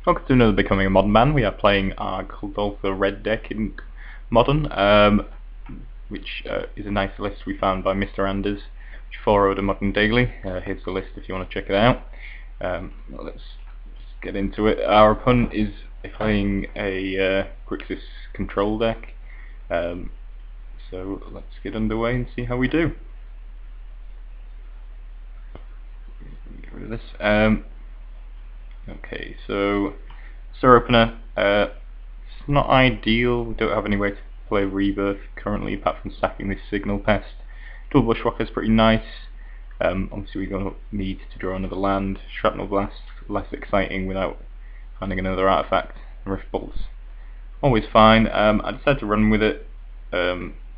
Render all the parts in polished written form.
Welcome to another Becoming a Modern Man. We are playing our Kuldotha red deck in Modern, which is a nice list we found by Mr. Anders, which forwarded a Modern Daily. Here's the list if you want to check it out. Let's get into it. Our opponent is playing a Grixis control deck, so let's get underway and see how we do. Get rid of this. Okay, so Star Opener, it's not ideal. We don't have any way to play Rebirth currently apart from stacking this Signal Pest. Double Bushwhacker is pretty nice. Obviously we're going to need to draw another land. Shrapnel Blast, less exciting without finding another artifact. Rift Bolt's always fine. I decided to run with it.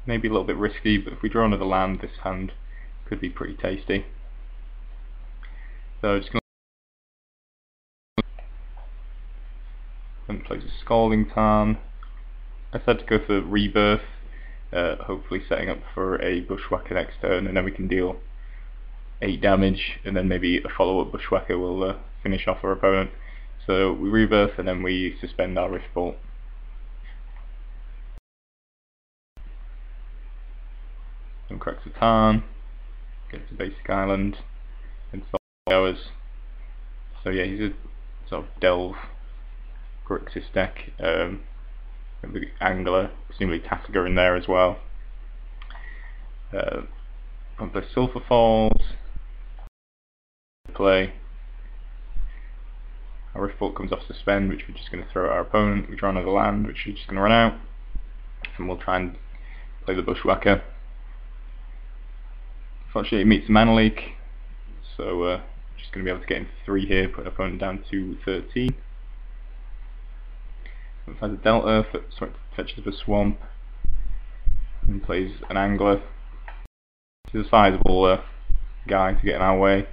Maybe a little bit risky, but if we draw another land, this hand could be pretty tasty. So just going plays a Scalding Tarn. I decided to go for Rebirth, hopefully setting up for a Bushwhacker next turn, and then we can deal 8 damage, and then maybe a follow-up Bushwhacker will finish off our opponent. So we Rebirth, and then we suspend our Rift Bolt. Then cracks a Tarn, gets a basic island, and hours. So yeah, he's a sort of delve Grixis deck. The Angler, presumably Tasker in there as well. On play Sulphur Falls. Play. Our Rift Bolt comes off suspend, which we're just going to throw at our opponent. We draw another land, which we're just going to run out, and we'll try and play the Bushwhacker. Unfortunately, it meets Mana Leak, so we're just going to be able to get into 3 here, put our opponent down to 13. Finds a Delta, fetches up a Swamp, and plays an Angler. This is a sizable guy to get in our way.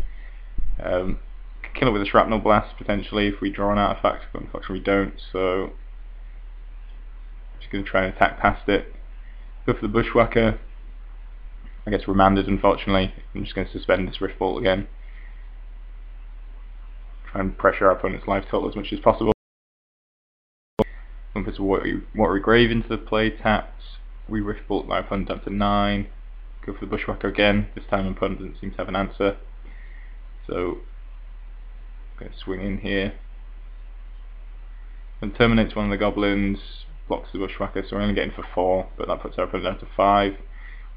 Kill it with a Shrapnel Blast potentially if we draw an artifact, but unfortunately we don't, so I'm just going to try and attack past it. Go for the Bushwhacker. I guess remanded, unfortunately. I'm just going to suspend this Rift Bolt again. Try and pressure our opponent's life total as much as possible. Puts a Watery Grave into the play, taps. We Rift Bolt my opponent down to 9. Go for the Bushwhacker again. This time my opponent doesn't seem to have an answer. So I'm going to swing in here. And terminates one of the goblins, blocks the Bushwhacker, so we're only getting for 4, but that puts our opponent down to 5,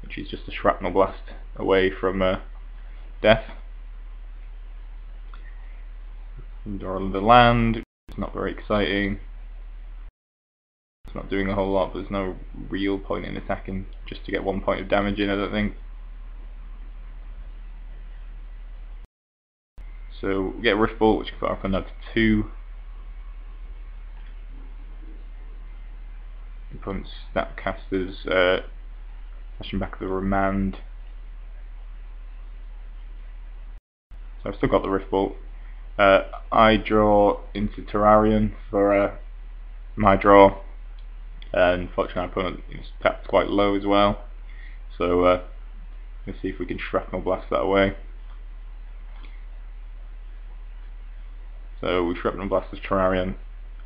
which is just a Shrapnel Blast away from death. And draw another land. It's not very exciting. Not doing a whole lot, but there's no real point in attacking just to get 1 point of damage in, I don't think. So we get a Rift Bolt, which can put our opponent up to 2. The opponent's Snapcasters flashing back the Remand. So I've still got the Rift Bolt. I draw into Terrarion for my draw. Unfortunately our opponent is tapped quite low as well, so let's see if we can Shrapnel Blast that away. So we Shrapnel Blast this Terrarion.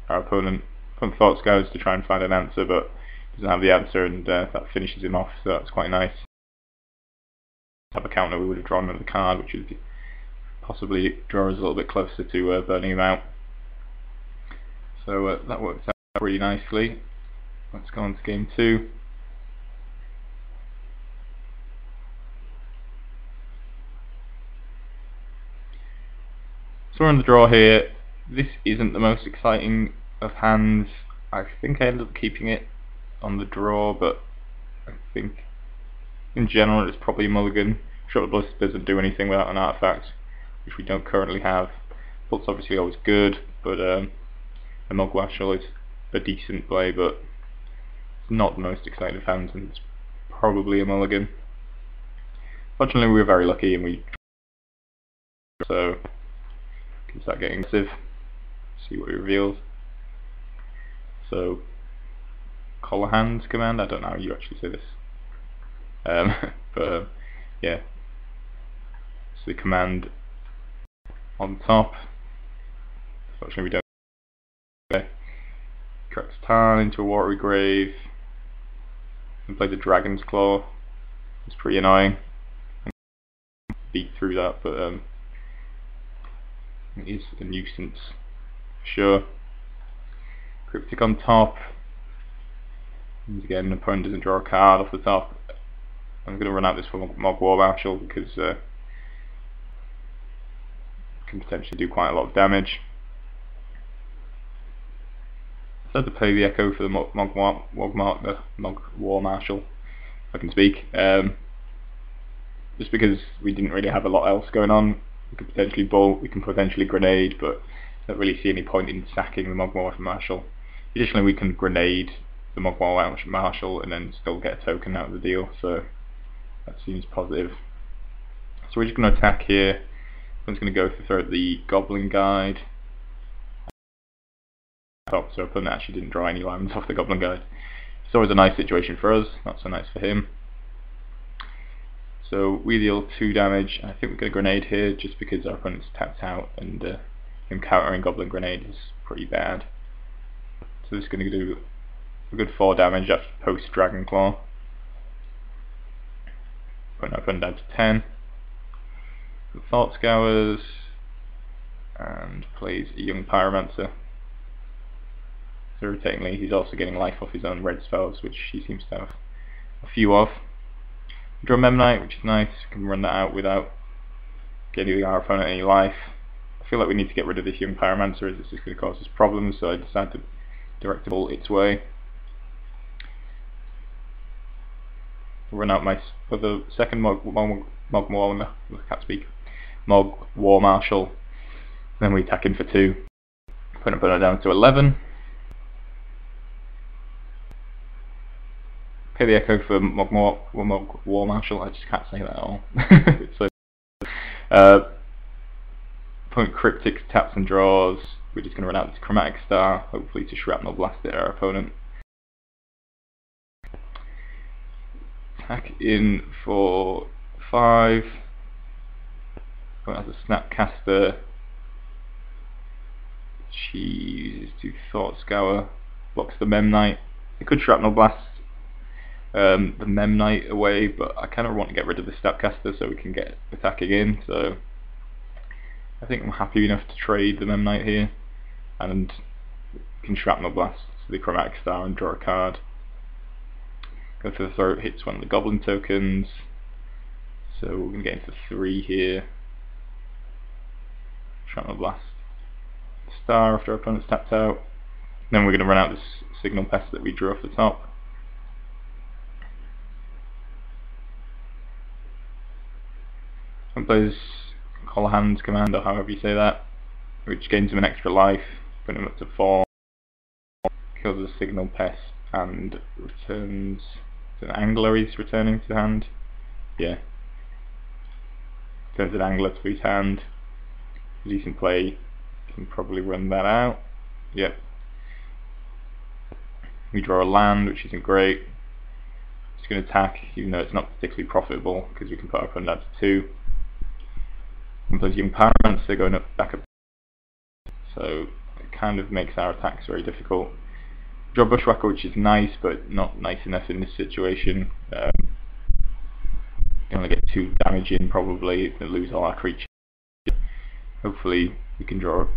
Our opponent Thoughts goes to try and find an answer, but doesn't have the answer, and that finishes him off, so that's quite nice. Have a counter, we would have drawn another card, which would possibly draw us a little bit closer to burning him out. So that worked out really nicely. Let's go on to game 2. So we're on the draw here. This isn't the most exciting of hands. I think I ended up keeping it on the draw, but I think in general it's probably a mulligan. Shot Blast doesn't do anything without an artifact, which we don't currently have. Bolt's obviously always good, but the Mogwashel is a decent play, but not the most exciting of hands, and it's probably a mulligan. Fortunately we were very lucky and we so can start getting aggressive, see what he reveals. So Collar Hands command, I don't know how you actually say this. But yeah, it's the command on top. Fortunately we don't Tarn into a watery grave and play the Dragon's Claw. It's pretty annoying. Beat through that, but it is a nuisance for sure. Cryptic on top. And again, the opponent doesn't draw a card off the top. I'm going to run out this for Mog War Marshal because it can potentially do quite a lot of damage. So I had to play the Echo for the Mog War Marshal, if I can speak. Just because we didn't really have a lot else going on. We could potentially bolt, we can potentially grenade, but I don't really see any point in sacking the Mog War Marshal. Additionally, we can grenade the Mog War Marshal and then still get a token out of the deal, so that seems positive. So we're just going to attack here. I'm just going to go for the Goblin Guide. So our opponent actually didn't draw any lands off the Goblin Guide. It's always a nice situation for us, not so nice for him. So we deal 2 damage. I think we're going to grenade here just because our opponent's tapped out and him countering Goblin Grenade is pretty bad. So this is going to do a good 4 damage after post Dragon Claw. Put our opponent down to 10. The Thought Scours and plays a Young Pyromancer. So irritatingly, he's also getting life off his own red spells, which he seems to have a few of. Draw Memnite, which is nice. We can run that out without giving our opponent any life. I feel like we need to get rid of this Young Pyromancer as it's just going to cause us problems, so I decided to direct the ball its way. Run out my other second Mog War Marshal. Then we attack in for 2. Put opponent down to 11. Pay the Echo for Mog War Marshal. I just can't say that at all. So, opponent Cryptic taps and draws. We're just going to run out this Chromatic Star, hopefully to Shrapnel Blast at our opponent. Attack in for 5. Opponent has a Snapcaster. She uses 2 Thought Scour. Blocks the Memnite. It could Shrapnel Blast the Memnite away, but I kind of want to get rid of the Snapcaster so we can get attacking in, so I think I'm happy enough to trade the Memnite here and can Shrapnel Blast the Chromatic Star and draw a card. Go for the throat, hits one of the Goblin tokens, so we're going to get into 3 here. Shrapnel Blast Star after our opponent's tapped out. Then we're going to run out this Signal Pest that we drew off the top. And plays Colahan's Command, or however you say that, which gains him an extra life, put him up to 4, kills the Signal Pest and returns an Angler. He's returning to hand. Yeah. Returns an Angler to his hand. Decent play. Can probably run that out. Yep. We draw a land, which isn't great. It's going to attack, even though it's not particularly profitable, because we can put our opponent down to 2. And plays Young Pyromancer going back up. So it kind of makes our attacks very difficult. Draw Bushwhacker, which is nice, but not nice enough in this situation. You only get 2 damage in probably, and lose all our creatures. Hopefully we can draw a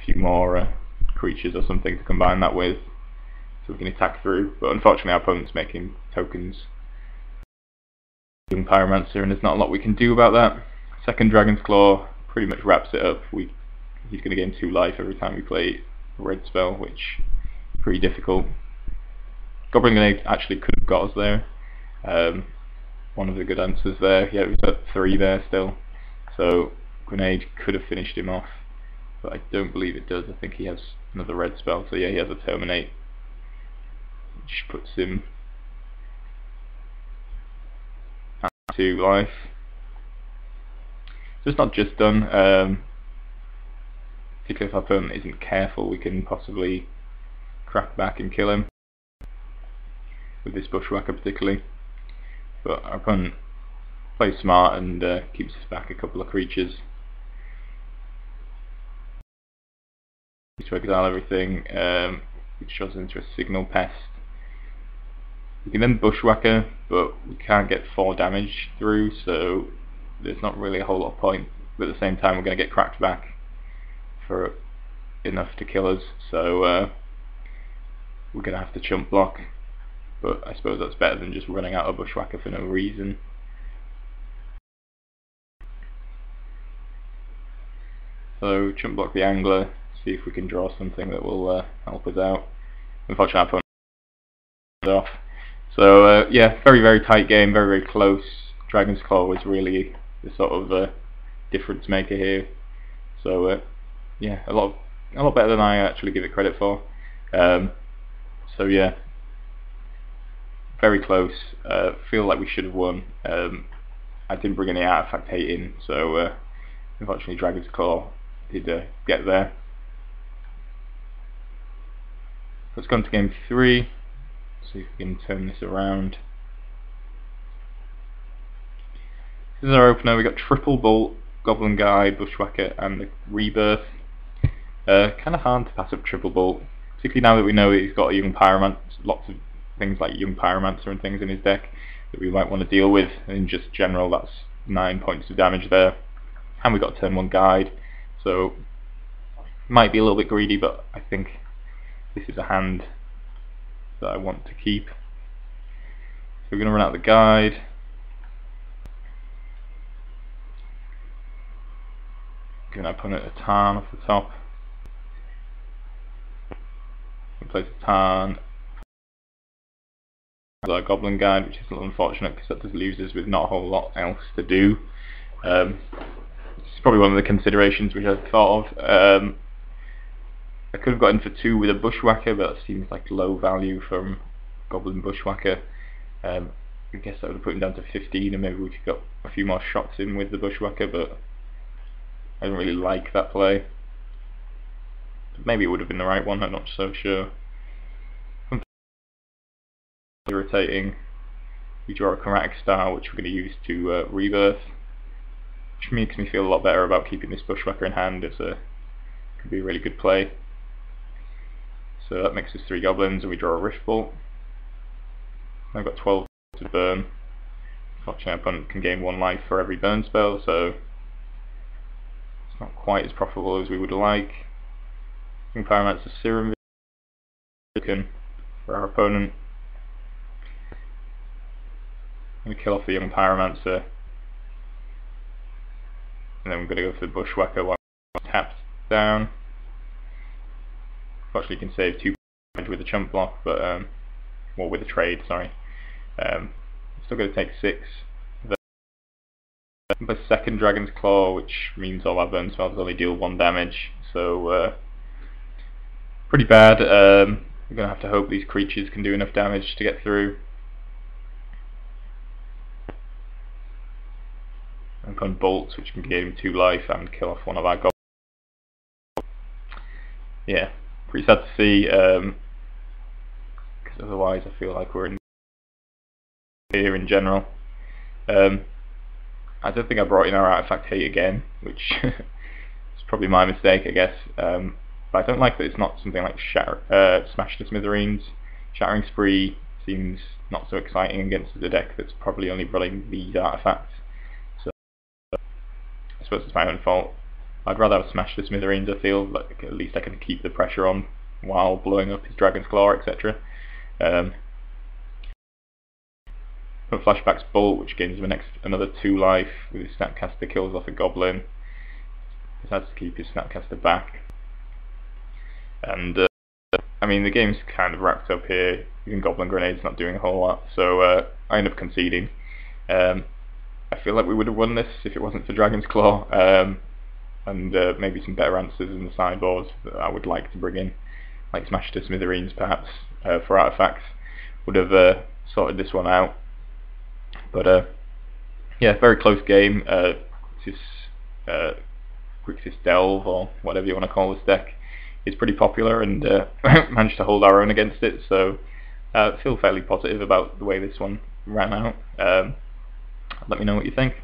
few more creatures or something to combine that with, so we can attack through. But unfortunately our opponent's making tokens. Young Pyromancer, and there's not a lot we can do about that. Second Dragon's Claw pretty much wraps it up. He's going to gain 2 life every time we play a red spell, which is pretty difficult. Goblin Grenade actually could have got us there. One of the good answers there. Yeah, it was at 3 there still. So Grenade could have finished him off, but I don't believe it does. I think he has another red spell. So yeah, he has a Terminate, which puts him at 2 life. So it's not just done. Particularly if our opponent isn't careful, we can possibly crack back and kill him with this Bushwhacker particularly. But our opponent plays smart and keeps us back a couple of creatures. To exile everything. which shows into a signal pest. We can then bushwhacker, but we can't get 4 damage through, so there's not really a whole lot of point. But at the same time, we're going to get cracked back for enough to kill us, so we're going to have to chump block. But I suppose that's better than just running out of bushwhacker for no reason. So chump block the angler, see if we can draw something that will help us out. Unfortunately, our opponent off. So yeah, very tight game, very close. Dragon's Claw was really the sort of difference maker here. So yeah, a lot better than I actually give it credit for. So yeah, very close. Feel like we should have won. I didn't bring any artifact hate in, so unfortunately Dragon's Claw did get there. Let's go on to game 3. See if we can turn this around. This is our opener. We got Triple Bolt, Goblin Guide, Bushwhacker, and the Rebirth. Kind of hard to pass up Triple Bolt, particularly now that we know he's got a Young Pyromancer, lots of things like Young Pyromancer and things in his deck that we might want to deal with. And in just general, that's 9 points of damage there. And we got turn 1 Guide, so might be a little bit greedy, but I think this is a hand that I want to keep. So we're going to run out the Guide. Giving our opponent a Tarn off the top. We place a Tarn. Our Goblin Guide, which is a little unfortunate because that does leave us with not a whole lot else to do. It's probably one of the considerations which I thought of. I could have got in for 2 with a Bushwhacker, but that seems like low value from Goblin Bushwhacker. I guess that would have put him down to 15, and maybe we could get a few more shots in with the Bushwhacker, but I don't really like that play. Maybe it would have been the right one, I'm not so sure. Irritating. We draw a Chromatic Star, which we're going to use to Rebirth, which makes me feel a lot better about keeping this Bushwhacker in hand, as could be a really good play. So that makes us 3 goblins, and we draw a Rift Bolt. I've got 12 to burn. Fortunately, our opponent can gain 1 life for every burn spell, so it's not quite as profitable as we would like. Young Pyromancer Serum for our opponent. I'm going to kill off the Young Pyromancer, and then we're going to go for the Bushwhacker while tapped down. Fortunately, you can save 2 damage with a chump block, but or with a trade, sorry. Still going to take 6. The second Dragon's Claw, which means all our burn spells only deal 1 damage, so pretty bad. We're going to have to hope these creatures can do enough damage to get through. And on bolts, which can give him 2 life and kill off one of our goblins. Yeah, pretty sad to see, because otherwise I feel like we're in here in general. I don't think I brought in our artifact hate again, which is probably my mistake, I guess. But I don't like that it's not something like Smash to Smithereens. Shattering Spree seems not so exciting against the deck that's probably only running these artifacts. So I suppose it's my own fault. I'd rather have Smash to Smithereens, I feel, like at least I can keep the pressure on while blowing up his Dragon's Claw, etc. Put Flashback's Bolt, which gains him another 2 life with his Snapcaster, kills off a Goblin. Decides to keep his Snapcaster back. And I mean, the game's kind of wrapped up here. Even Goblin Grenade's not doing a whole lot, so I end up conceding. I feel like we would have won this if it wasn't for Dragon's Claw, and maybe some better answers in the sideboards that I would like to bring in, like Smash to Smithereens perhaps, for artifacts, would have sorted this one out. But yeah, very close game. Grixis Delve, or whatever you want to call this deck, is pretty popular, and managed to hold our own against it, so I feel fairly positive about the way this one ran out. Let me know what you think.